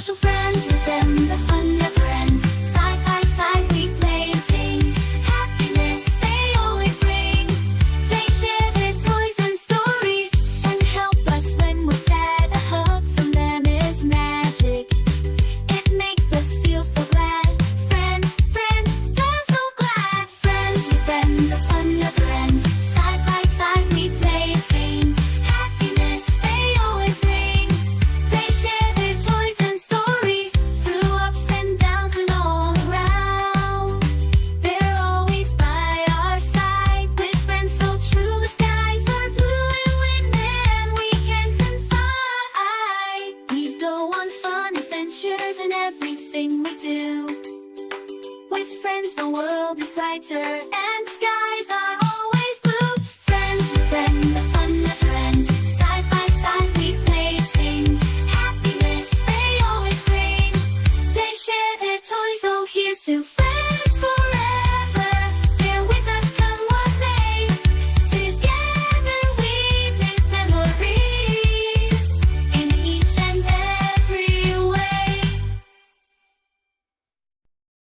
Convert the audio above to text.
special friends. With them, the fun never ends. Side by side, we play and sing. Happiness they always bring. They share their toys and stories and help us when we're sad. A hug from them is magic. It makes us feel so glad. Friends, so glad. Friends, with them, the fun never ends. Side by side, we play and sing. Happiness they always bring. They share their toys and stories through ups and downs and all around. They're always by our side. With friends so true, the skies are blue and when we can confide. We go on fun adventures in everything we do. With friends, the world is brighter and skies are always blue. Friends, with them, the fun never ends. Side by side, we play and sing. Happiness they always bring. They share their toys, so here's to